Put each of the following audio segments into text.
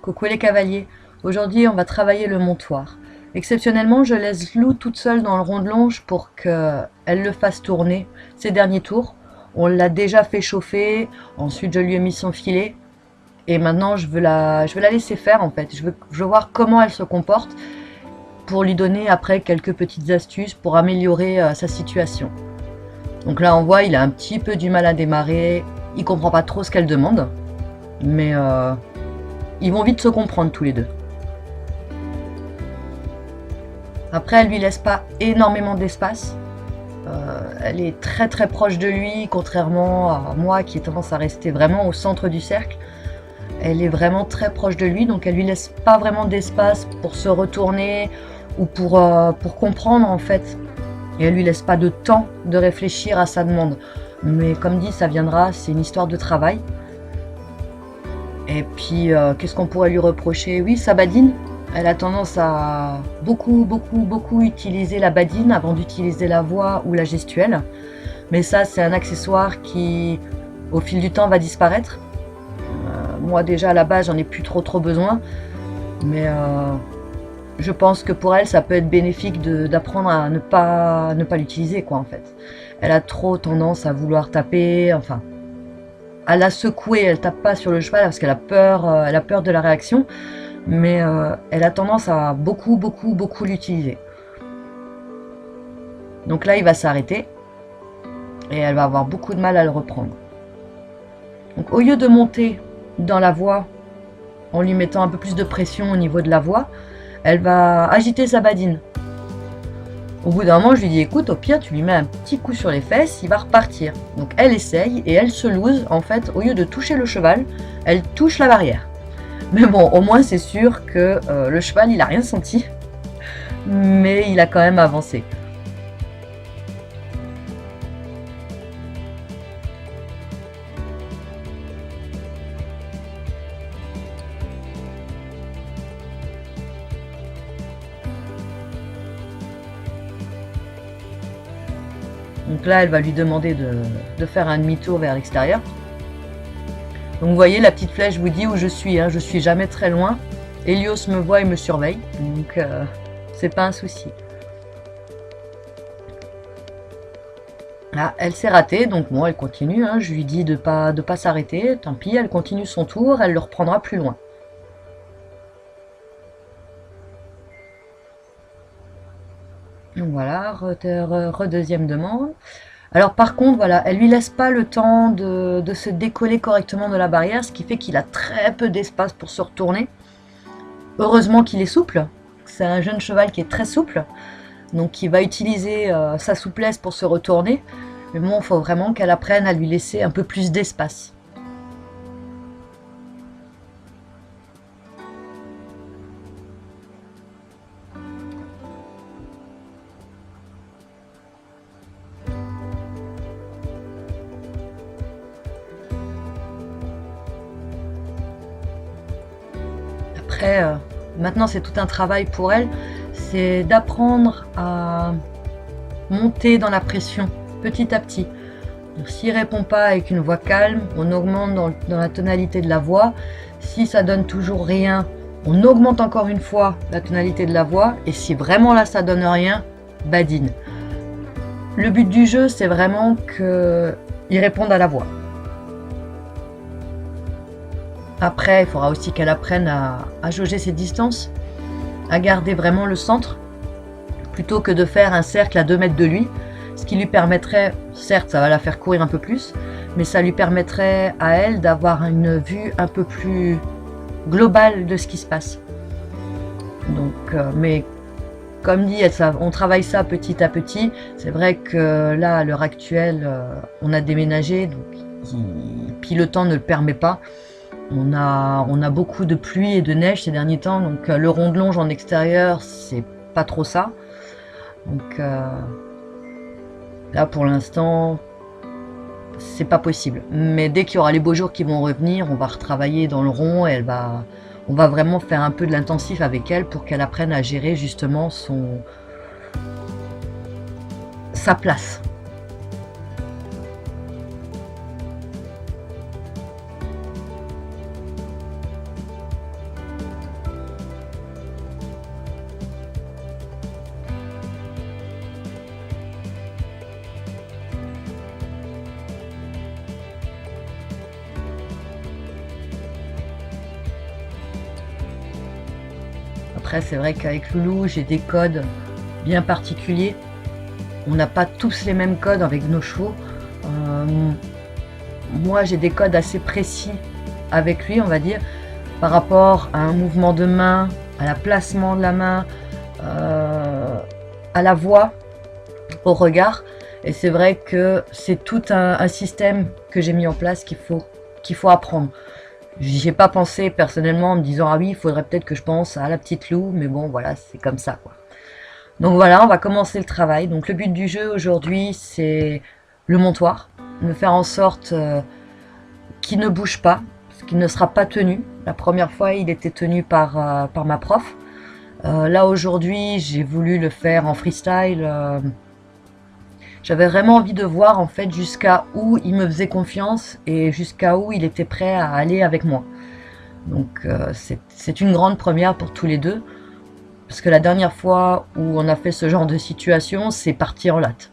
Coucou les cavaliers. Aujourd'hui, on va travailler le montoir. Exceptionnellement, je laisse Lou toute seule dans le rond de longe pour qu'elle le fasse tourner ces derniers tours. On l'a déjà fait chauffer, ensuite je lui ai mis son filet. Et maintenant, je veux la laisser faire en fait. Je veux voir comment elle se comporte pour lui donner après quelques petites astuces pour améliorer sa situation. Donc là, on voit, il a un petit peu du mal à démarrer. Il comprend pas trop ce qu'elle demande. Mais ils vont vite se comprendre tous les deux. Après, elle lui laisse pas énormément d'espace. Elle est très très proche de lui, contrairement à moi qui ai tendance à rester vraiment au centre du cercle. Elle est vraiment très proche de lui, donc elle lui laisse pas vraiment d'espace pour se retourner ou pour comprendre en fait. Et elle lui laisse pas de temps de réfléchir à sa demande. Mais comme dit, ça viendra, c'est une histoire de travail. Et puis, qu'est-ce qu'on pourrait lui reprocher? Oui, sa badine. Elle a tendance à beaucoup utiliser la badine avant d'utiliser la voix ou la gestuelle. Mais ça, c'est un accessoire qui, au fil du temps, va disparaître. Moi, déjà, à la base, j'en ai plus trop besoin. Mais je pense que pour elle, ça peut être bénéfique d'apprendre à ne pas l'utiliser, quoi, en fait. Elle a trop tendance à vouloir taper, enfin... à la secouer, elle tape pas sur le cheval parce qu'elle a peur de la réaction, mais elle a tendance à beaucoup l'utiliser. Donc là, il va s'arrêter et elle va avoir beaucoup de mal à le reprendre. Donc au lieu de monter dans la voie en lui mettant un peu plus de pression au niveau de la voie, elle va agiter sa badine. Au bout d'un moment, je lui dis, écoute, au pire, tu lui mets un petit coup sur les fesses, il va repartir. Donc elle essaye et elle se loose. En fait, au lieu de toucher le cheval, elle touche la barrière. Mais bon, au moins c'est sûr que le cheval, il a rien senti. Mais il a quand même avancé. Donc là, elle va lui demander de faire un demi-tour vers l'extérieur. Donc vous voyez, la petite flèche vous dit où je suis. Je suis jamais très loin. Hélios me voit et me surveille. Donc c'est pas un souci. Là, elle s'est ratée. Donc bon, elle continue. Je lui dis de pas s'arrêter. Tant pis, elle continue son tour. Elle le reprendra plus loin. Donc voilà, redeuxième demande. Alors par contre, voilà, elle lui laisse pas le temps de se décoller correctement de la barrière, ce qui fait qu'il a très peu d'espace pour se retourner. Heureusement qu'il est souple. C'est un jeune cheval qui est très souple, donc il va utiliser sa souplesse pour se retourner. Mais bon, il faut vraiment qu'elle apprenne à lui laisser un peu plus d'espace. Après, maintenant c'est tout un travail pour elle, c'est d'apprendre à monter dans la pression petit à petit. S'il répond pas avec une voix calme, on augmente dans la tonalité de la voix. Si ça donne toujours rien, on augmente encore une fois la tonalité de la voix. Et si vraiment là ça donne rien, badine. Le but du jeu, c'est vraiment qu'il réponde à la voix. Après, il faudra aussi qu'elle apprenne à jauger ses distances, à garder vraiment le centre, plutôt que de faire un cercle à 2 mètres de lui, ce qui lui permettrait, certes ça va la faire courir un peu plus, mais ça lui permettrait à elle d'avoir une vue un peu plus globale de ce qui se passe. Donc, mais comme dit, on travaille ça petit à petit. C'est vrai que là, à l'heure actuelle, on a déménagé, donc, puis le temps ne le permet pas. On a beaucoup de pluie et de neige ces derniers temps, donc le rond de longe en extérieur, c'est pas trop ça. Donc là, pour l'instant, c'est pas possible. Mais dès qu'il y aura les beaux jours qui vont revenir, on va retravailler dans le rond et on va vraiment faire un peu de l'intensif avec elle pour qu'elle apprenne à gérer justement sa place. Après, c'est vrai qu'avec Loulou, j'ai des codes bien particuliers. On n'a pas tous les mêmes codes avec nos chevaux. Euh, Moi, j'ai des codes assez précis avec lui, on va dire, par rapport à un mouvement de main, à la placement de la main, à la voix, au regard. Et c'est vrai que c'est tout un système que j'ai mis en place qu'il faut apprendre. J'y ai pas pensé personnellement en me disant ah oui, il faudrait peut-être que je pense à la petite Lou, mais bon voilà, c'est comme ça quoi. Donc voilà, on va commencer le travail. Donc le but du jeu aujourd'hui, c'est le montoir, de faire en sorte qu'il ne bouge pas, parce qu'il ne sera pas tenu. La première fois, il était tenu par ma prof. Là aujourd'hui, j'ai voulu le faire en freestyle. J'avais vraiment envie de voir en fait jusqu'à où il me faisait confiance et jusqu'à où il était prêt à aller avec moi. Donc c'est une grande première pour tous les deux. Parce que la dernière fois où on a fait ce genre de situation, c'est parti en latte.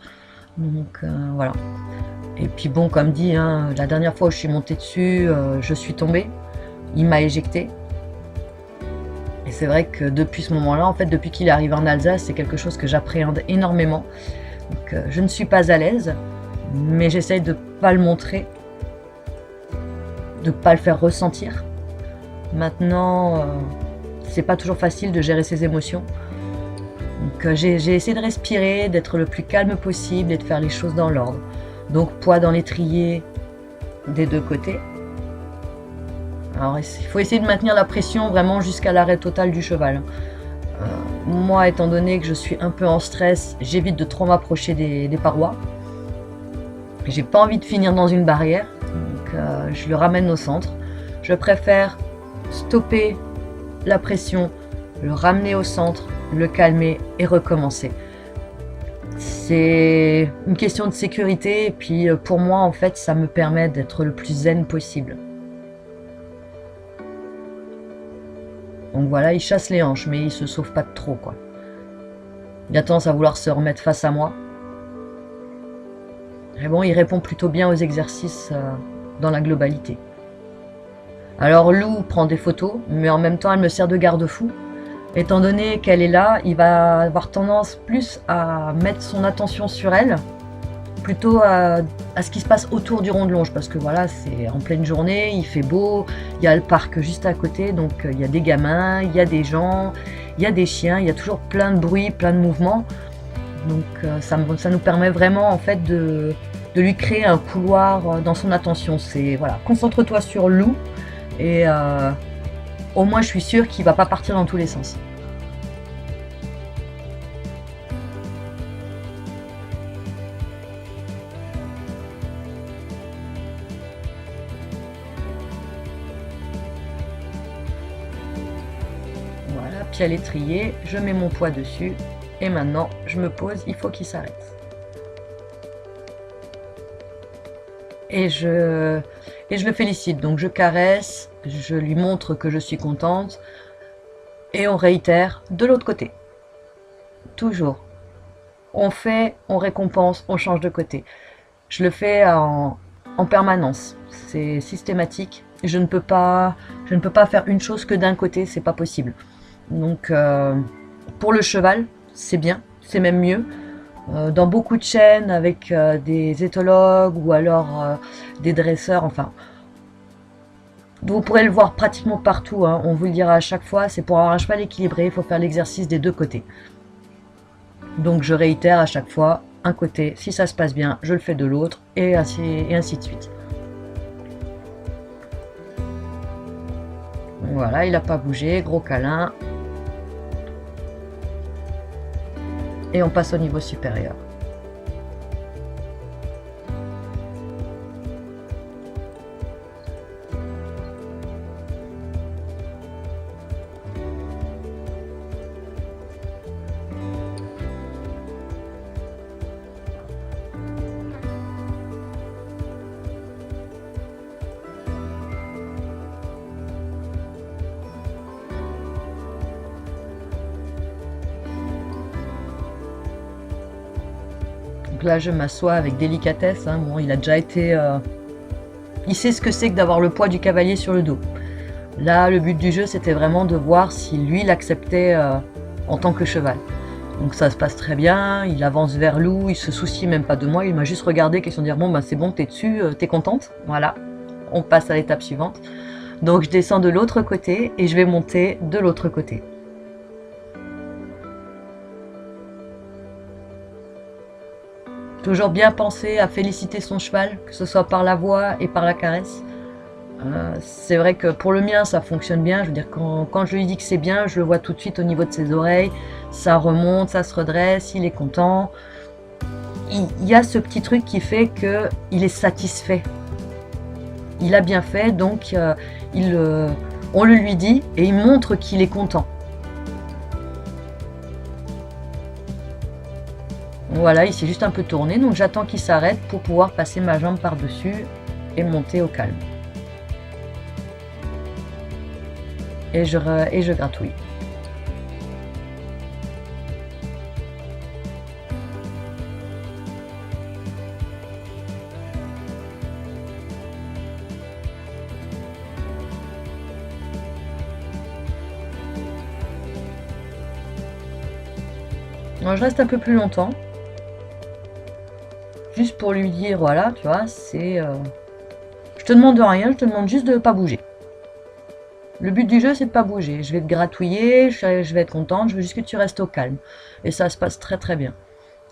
Donc voilà. Et puis bon, comme dit, hein, la dernière fois où je suis montée dessus, je suis tombée. Il m'a éjectée. Et c'est vrai que depuis ce moment-là, en fait, depuis qu'il est arrivé en Alsace, c'est quelque chose que j'appréhende énormément. Donc je ne suis pas à l'aise, mais j'essaye de ne pas le montrer, de ne pas le faire ressentir. Maintenant, c'est pas toujours facile de gérer ses émotions. Donc j'ai essayé de respirer, d'être le plus calme possible et de faire les choses dans l'ordre. Donc poids dans l'étrier des deux côtés. Alors il faut essayer de maintenir la pression vraiment jusqu'à l'arrêt total du cheval. Moi, étant donné que je suis un peu en stress, j'évite de trop m'approcher des parois. J'ai pas envie de finir dans une barrière, donc je le ramène au centre. Je préfère stopper la pression, le ramener au centre, le calmer et recommencer. C'est une question de sécurité et puis pour moi en fait ça me permet d'être le plus zen possible. Donc voilà, il chasse les hanches mais il se sauve pas de trop quoi. Il a tendance à vouloir se remettre face à moi. Et bon, il répond plutôt bien aux exercices dans la globalité. Alors Lou prend des photos, mais en même temps elle me sert de garde-fou. Étant donné qu'elle est là, il va avoir tendance plus à mettre son attention sur elle, plutôt à ce qui se passe autour du rond de longe, parce que voilà, c'est en pleine journée, il fait beau, il y a le parc juste à côté, donc il y a des gamins, il y a des gens, il y a des chiens, il y a toujours plein de bruit, plein de mouvements. Donc ça nous permet vraiment en fait de lui créer un couloir dans son attention. C'est voilà, concentre-toi sur Lou et au moins je suis sûre qu'il va pas partir dans tous les sens. Voilà, pied à l'étrier, je mets mon poids dessus et maintenant je me pose, il faut qu'il s'arrête. Et je le félicite, donc je caresse, je lui montre que je suis contente et on réitère de l'autre côté. Toujours. On fait, on récompense, on change de côté. Je le fais en permanence, c'est systématique. Je ne peux pas faire une chose que d'un côté, c'est pas possible. Donc pour le cheval, c'est bien, c'est même mieux. Dans beaucoup de chaînes avec des éthologues ou alors des dresseurs, enfin, vous pourrez le voir pratiquement partout, hein, on vous le dira à chaque fois, c'est pour avoir un cheval équilibré, il faut faire l'exercice des deux côtés. Donc je réitère à chaque fois, un côté, si ça se passe bien, je le fais de l'autre, et ainsi de suite. Voilà, il n'a pas bougé, gros câlin. Et on passe au niveau supérieur. Donc là, je m'assois avec délicatesse. Hein. Bon, il a déjà été... il sait ce que c'est que d'avoir le poids du cavalier sur le dos. Là, le but du jeu, c'était vraiment de voir si lui l'acceptait en tant que cheval. Donc ça se passe très bien, il avance vers Lou, il se soucie même pas de moi, il m'a juste regardé, question de dire bon bah c'est bon, t'es dessus, t'es contente, voilà, on passe à l'étape suivante. Donc je descends de l'autre côté et je vais monter de l'autre côté. Toujours bien penser à féliciter son cheval, que ce soit par la voix et par la caresse. C'est vrai que pour le mien ça fonctionne bien, je veux dire quand je lui dis que c'est bien, je le vois tout de suite au niveau de ses oreilles, ça remonte, ça se redresse, il est content. Il y a ce petit truc qui fait qu'il est satisfait. Il a bien fait, donc on le lui dit et il montre qu'il est content. Voilà, il s'est juste un peu tourné, donc j'attends qu'il s'arrête pour pouvoir passer ma jambe par-dessus et monter au calme. Et je gratouille. Alors, je reste un peu plus longtemps. Juste pour lui dire, voilà, tu vois, c'est... je te demande rien, je te demande juste de ne pas bouger. Le but du jeu, c'est de pas bouger. Je vais te gratouiller, je vais être contente, je veux juste que tu restes au calme. Et ça se passe très très bien.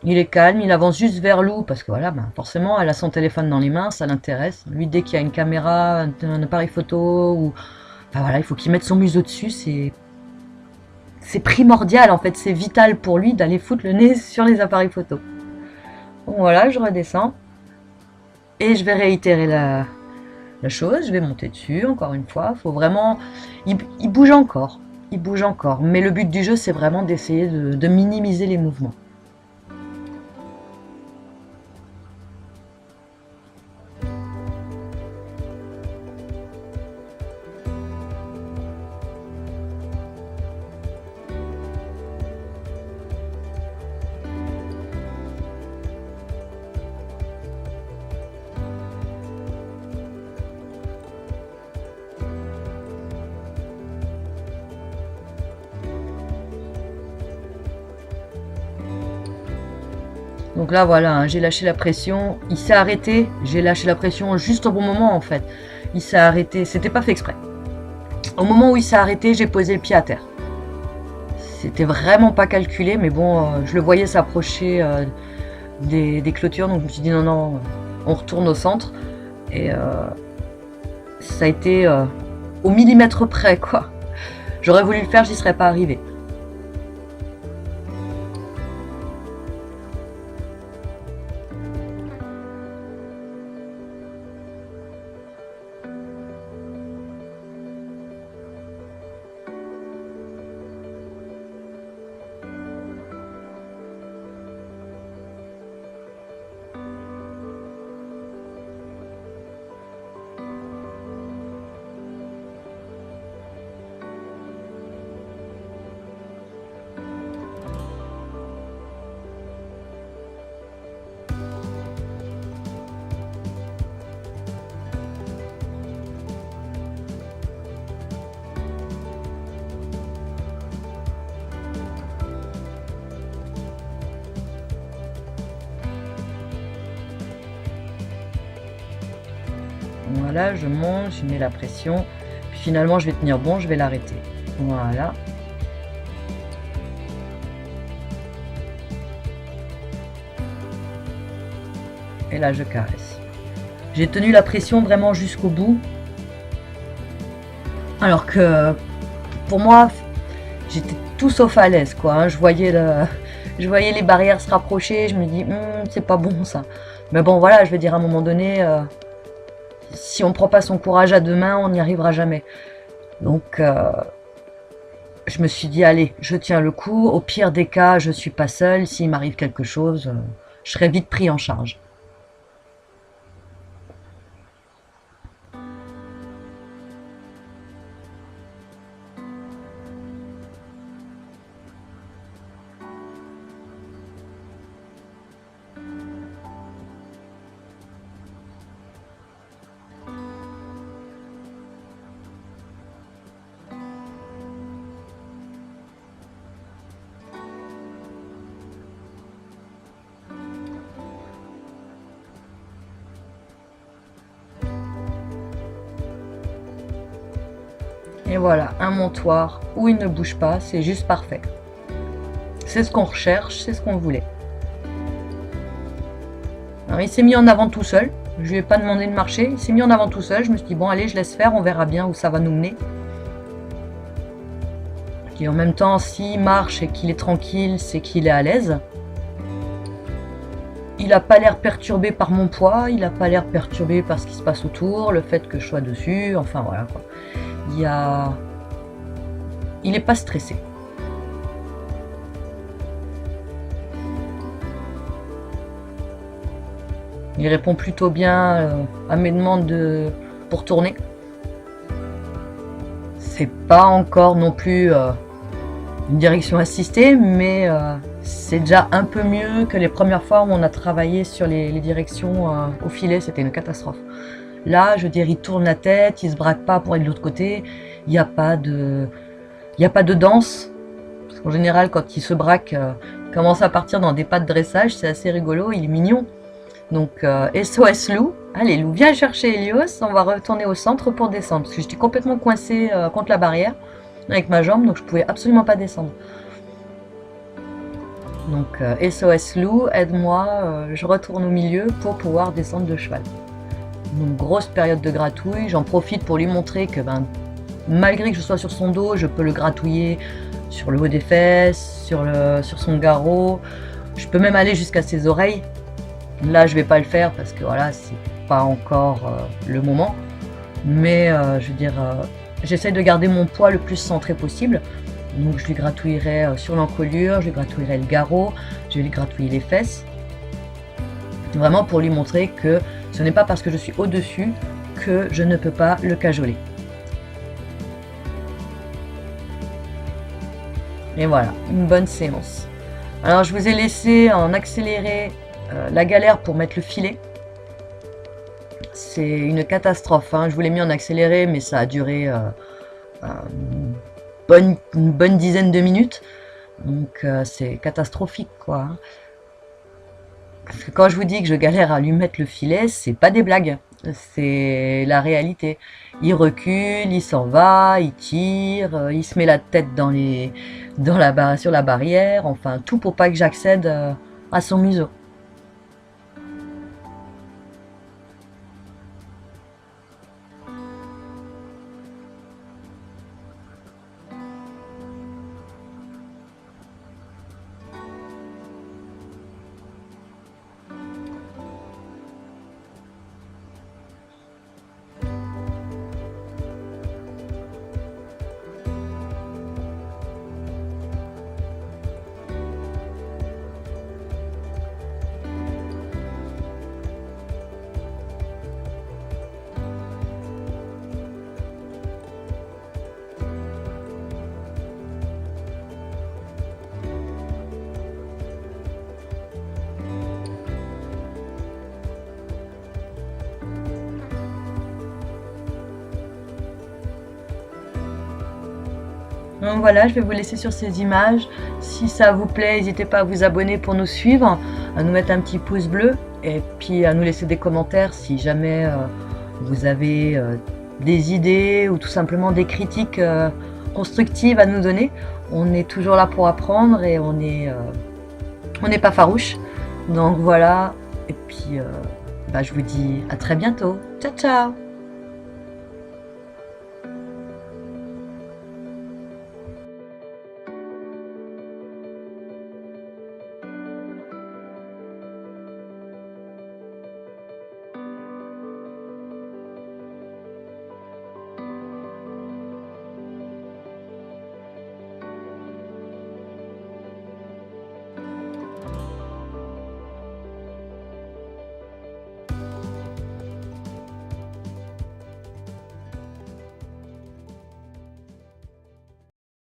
Il est calme, il avance juste vers Lou, parce que voilà, ben, forcément, elle a son téléphone dans les mains, ça l'intéresse. Lui, dès qu'il y a une caméra, un appareil photo, ou... Enfin voilà, il faut qu'il mette son museau dessus, c'est primordial en fait, c'est vital pour lui d'aller foutre le nez sur les appareils photo. Bon voilà, je redescends, et je vais réitérer la chose, je vais monter dessus, encore une fois, faut vraiment... Il bouge encore, il bouge encore, mais le but du jeu, c'est vraiment d'essayer de minimiser les mouvements. Donc là, voilà, hein, j'ai lâché la pression. Il s'est arrêté. J'ai lâché la pression juste au bon moment, en fait. Il s'est arrêté. C'était pas fait exprès. Au moment où il s'est arrêté, j'ai posé le pied à terre. C'était vraiment pas calculé, mais bon, je le voyais s'approcher des clôtures. Donc je me suis dit, non, non, on retourne au centre. Et ça a été au millimètre près, quoi. J'aurais voulu le faire, j'y serais pas arrivée. Voilà, je monte, je mets la pression. Puis finalement, je vais tenir bon, je vais l'arrêter. Voilà. Et là, je caresse. J'ai tenu la pression vraiment jusqu'au bout. Alors que pour moi, j'étais tout sauf à l'aise, quoi. Hein. Je voyais les barrières se rapprocher. Je me dis, c'est pas bon ça. Mais bon, voilà, je vais dire à un moment donné, si on prend pas son courage à deux mains, on n'y arrivera jamais. Donc, je me suis dit, allez, je tiens le coup. Au pire des cas, je suis pas seule. S'il m'arrive quelque chose, je serai vite pris en charge. Et voilà, un montoir où il ne bouge pas, c'est juste parfait. C'est ce qu'on recherche, c'est ce qu'on voulait. Alors, il s'est mis en avant tout seul. Je lui ai pas demandé de marcher. Il s'est mis en avant tout seul. Je me suis dit, bon, allez, je laisse faire. On verra bien où ça va nous mener. Et en même temps, s'il marche et qu'il est tranquille, c'est qu'il est à l'aise. Il n'a pas l'air perturbé par mon poids. Il n'a pas l'air perturbé par ce qui se passe autour. Le fait que je sois dessus. Enfin, voilà, quoi. Il n'est pas stressé. Il répond plutôt bien à mes demandes pour tourner. C'est pas encore non plus une direction assistée, mais c'est déjà un peu mieux que les premières fois où on a travaillé sur les directions au filet. C'était une catastrophe. Là, je veux dire, il tourne la tête, il se braque pas pour aller de l'autre côté. Il n'y a pas de danse. Parce qu'en général, quand il se braque, il commence à partir dans des pas de dressage. C'est assez rigolo, il est mignon. Donc SOS Lou, allez Lou, viens chercher Helios, on va retourner au centre pour descendre. Parce que j'étais complètement coincée contre la barrière avec ma jambe, donc je pouvais absolument pas descendre. Donc SOS Lou, aide-moi, je retourne au milieu pour pouvoir descendre de cheval. Donc grosse période de gratouille, j'en profite pour lui montrer que malgré que je sois sur son dos, je peux le gratouiller sur le haut des fesses, sur son garrot, je peux même aller jusqu'à ses oreilles. Là, je vais pas le faire parce que voilà, c'est pas encore le moment. Mais je veux dire, j'essaie de garder mon poids le plus centré possible. Donc, je lui gratouillerai sur l'encolure, je lui gratouillerai le garrot, je vais lui gratouiller les fesses. Vraiment pour lui montrer que ce n'est pas parce que je suis au-dessus que je ne peux pas le cajoler. Et voilà, une bonne séance. Alors, je vous ai laissé en accéléré la galère pour mettre le filet. C'est une catastrophe, hein. Je vous l'ai mis en accéléré, mais ça a duré une bonne dizaine de minutes. Donc c'est catastrophique, quoi. Parce que quand je vous dis que je galère à lui mettre le filet, c'est pas des blagues. C'est la réalité. Il recule, il s'en va, il tire, il se met la tête sur la barrière. Enfin, tout pour pas que j'accède à son museau. Donc voilà, je vais vous laisser sur ces images. Si ça vous plaît, n'hésitez pas à vous abonner pour nous suivre, à nous mettre un petit pouce bleu et puis à nous laisser des commentaires si jamais vous avez des idées ou tout simplement des critiques constructives à nous donner. On est toujours là pour apprendre et on n'est pas farouche. Donc voilà, et puis je vous dis à très bientôt. Ciao ciao!